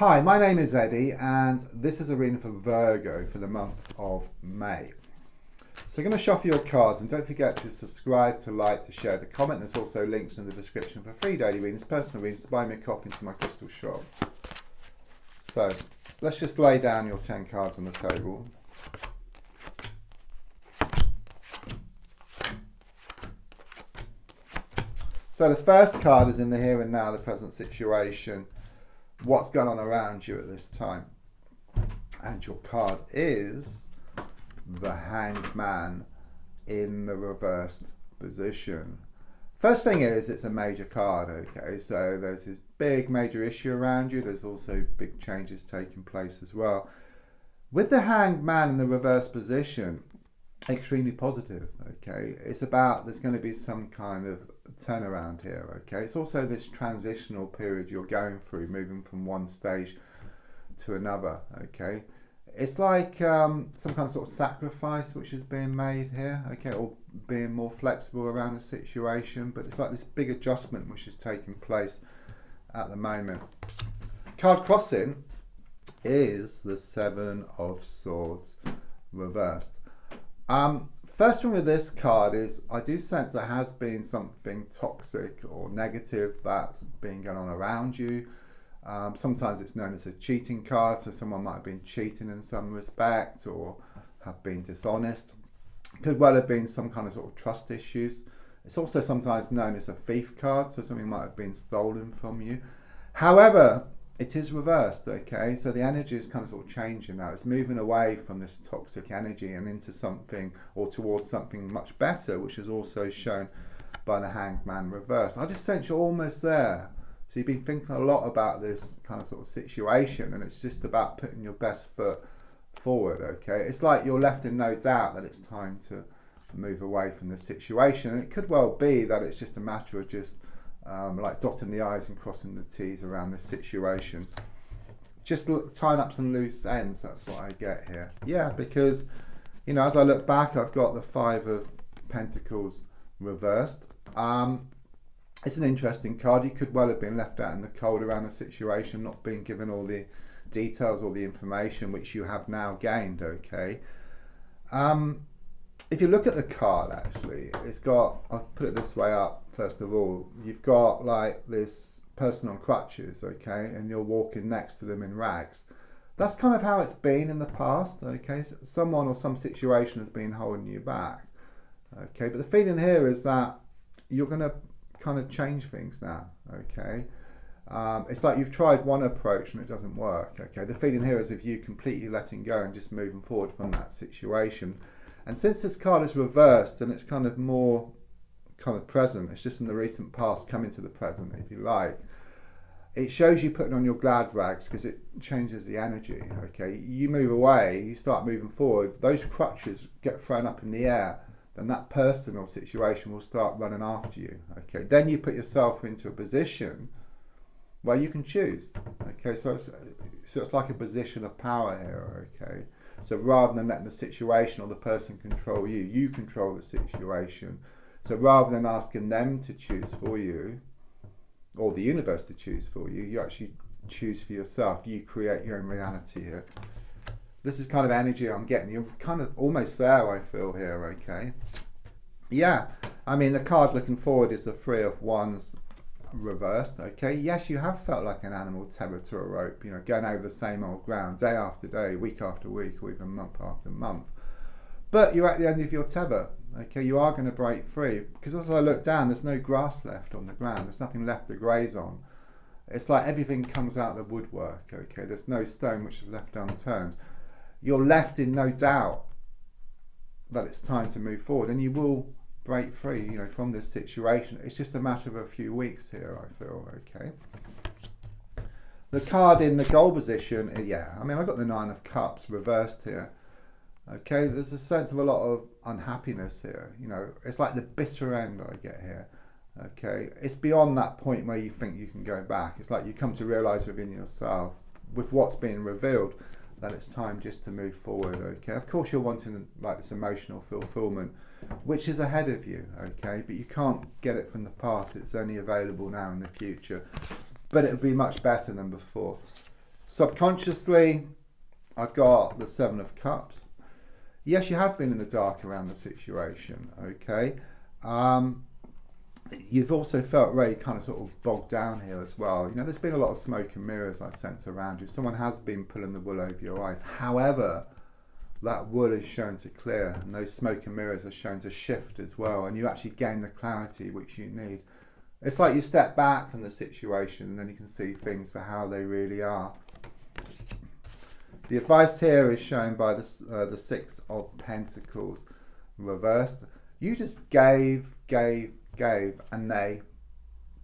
Hi, my name is Eddie and this is a reading for Virgo for the month of May. So I'm going to shuffle your cards and don't forget to subscribe, to like, to share, to comment. There's also links in the description for free daily readings, personal readings, to buy me a coffee into my crystal shop. So let's just lay down your 10 cards on the table. So the first card is in the here and now, the present situation. What's going on around you at this time? And your card is the Hanged Man in the reversed position. First thing is, it's a major card, okay? So there's this big major issue around you. There's also big changes taking place as well. With the Hanged Man in the reversed position, extremely positive, okay? It's about, there's going to be some kind of turnaround here, okay? It's also this transitional period you're going through, moving from one stage to another, okay? It's like some kind of sort of sacrifice which is being made here, okay, or being more flexible around the situation, but it's like this big adjustment which is taking place at the moment. Card crossing is the Seven of Swords reversed. First one with this card is, I do sense there has been something toxic or negative that's been going on around you. Sometimes it's known as a cheating card, so someone might have been cheating in some respect or have been dishonest. Could well have been some kind of sort of trust issues. It's also sometimes known as a thief card, so something might have been stolen from you. However, it is reversed, okay? So the energy is kind of sort of changing now. It's moving away from this toxic energy and into something, or towards something much better, which is also shown by the Hanged Man reversed. I just sense you're almost there. So you've been thinking a lot about this kind of sort of situation, and it's just about putting your best foot forward, okay? It's like you're left in no doubt that it's time to move away from the situation. And it could well be that it's just a matter of just like dotting the I's and crossing the T's around this situation. Just tying up some loose ends, that's what I get here. Yeah, because, you know, as I look back, I've got the Five of Pentacles reversed. It's an interesting card. You could well have been left out in the cold around the situation, not being given all the details or the information which you have now gained, okay? If you look at the card, actually, it's got, I'll put it this way up, first of all, you've got like this person on crutches, okay, and you're walking next to them in rags. That's kind of how it's been in the past, okay? So someone or some situation has been holding you back, okay? But the feeling here is that you're going to kind of change things now, okay? It's like you've tried one approach and it doesn't work, okay? The feeling here is if you completely letting go and just moving forward from that situation. And since this card is reversed and it's kind of more kind of present, it's just in the recent past coming to the present, if you like, it shows you putting on your glad rags because it changes the energy, okay? You move away, you start moving forward, those crutches get thrown up in the air, then that person or situation will start running after you, okay? Then you put yourself into a position where you can choose, okay? So it's like a position of power here, okay? So rather than letting the situation or the person control you, you control the situation. So rather than asking them to choose for you, or the universe to choose for you, you actually choose for yourself. You create your own reality here. This is kind of energy I'm getting. You're kind of almost there, I feel here, okay? Yeah, I mean, the card looking forward is the Three of Wands reversed, okay? Yes, you have felt like an animal tethered to a rope, you know, going over the same old ground day after day, week after week, or even month after month. But you're at the end of your tether, okay? You are going to break free, because as I look down, there's no grass left on the ground. There's nothing left to graze on. It's like everything comes out of the woodwork, okay? There's no stone which is left unturned. You're left in no doubt that it's time to move forward, and you will break free, you know, from this situation. It's just a matter of a few weeks here, I feel, okay? The card in the goal position, yeah, I mean, I've got the Nine of Cups reversed here, okay? There's a sense of a lot of unhappiness here, you know, it's like the bitter end I get here, okay? It's beyond that point where you think you can go back. It's like you come to realise within yourself, with what's being revealed, that it's time just to move forward, okay? Of course you're wanting like this emotional fulfillment, which is ahead of you, okay? But you can't get it from the past. It's only available now in the future. But it'll be much better than before. Subconsciously, I've got the Seven of Cups. Yes, you have been in the dark around the situation, okay? You've also felt very kind of sort of bogged down here as well. You know, there's been a lot of smoke and mirrors I sense around you. Someone has been pulling the wool over your eyes. However, that wool is shown to clear, and those smoke and mirrors are shown to shift as well, and you actually gain the clarity which you need. It's like you step back from the situation and then you can see things for how they really are. The advice here is shown by the Six of Pentacles reversed. You just gave, and they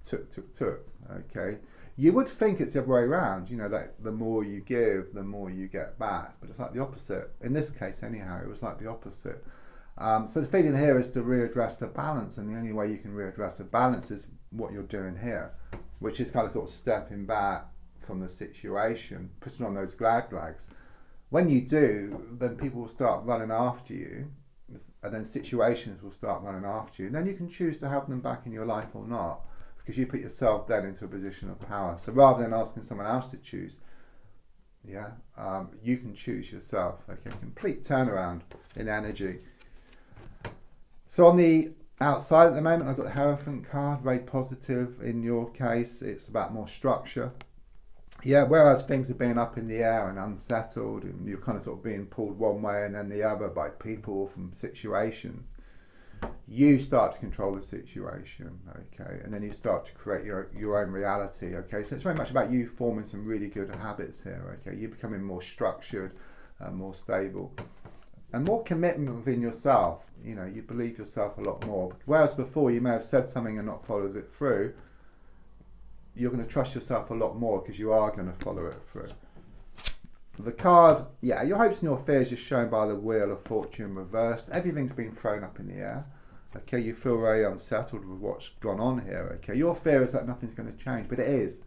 took. Okay, you would think it's the other way around. You know, that the more you give, the more you get back. But it's like the opposite. In this case, anyhow, it was like the opposite. So the feeling here is to readdress the balance, and the only way you can readdress the balance is what you're doing here, which is kind of sort of stepping back from the situation, putting on those glad rags. When you do, then people will start running after you, and then situations will start running after you, and then you can choose to have them back in your life or not, because you put yourself then into a position of power. So rather than asking someone else to choose, you can choose yourself. Okay, complete turnaround in energy. So on the outside at the moment, I've got the Hierophant card, very positive. In your case, it's about more structure. Yeah, whereas things are being up in the air and unsettled, and you're kind of sort of being pulled one way and then the other by people or from situations, you start to control the situation, okay? And then you start to create your own reality, okay? So it's very much about you forming some really good habits here, okay? You're becoming more structured, more stable, and more commitment within yourself. You know, you believe yourself a lot more. Whereas before you may have said something and not followed it through, you're going to trust yourself a lot more because you are going to follow it through. The card, your hopes and your fears is shown by the Wheel of Fortune reversed. Everything's been thrown up in the air. Okay, you feel very unsettled with what's gone on here. Okay, your fear is that nothing's going to change, but it is.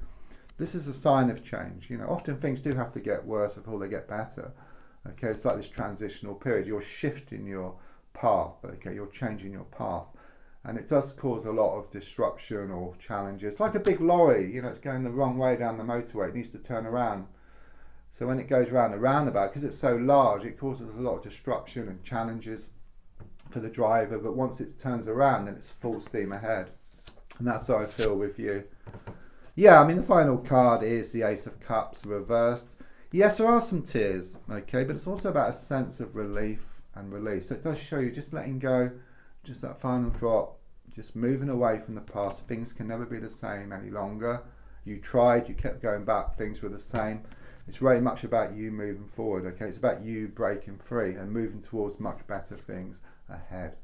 This is a sign of change. You know, often things do have to get worse before they get better. Okay, it's like this transitional period. You're shifting your path. Okay, you're changing your path. And it does cause a lot of disruption or challenges. Like a big lorry, you know, it's going the wrong way down the motorway. It needs to turn around. So when it goes around a roundabout, because it's so large, it causes a lot of disruption and challenges for the driver. But once it turns around, then it's full steam ahead. And that's how I feel with you. Yeah, I mean, the final card is the Ace of Cups reversed. Yes, there are some tears, okay, but it's also about a sense of relief and release. So it does show you just letting go, just that final drop, just moving away from the past. Things can never be the same any longer. You tried, you kept going back, things were the same. It's very much about you moving forward, okay? It's about you breaking free and moving towards much better things ahead.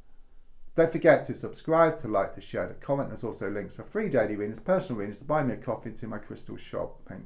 Don't forget to subscribe, to like, to share, to comment. There's also links for free daily readings, personal readings, to buy me a coffee, to my crystal shop. Thank you.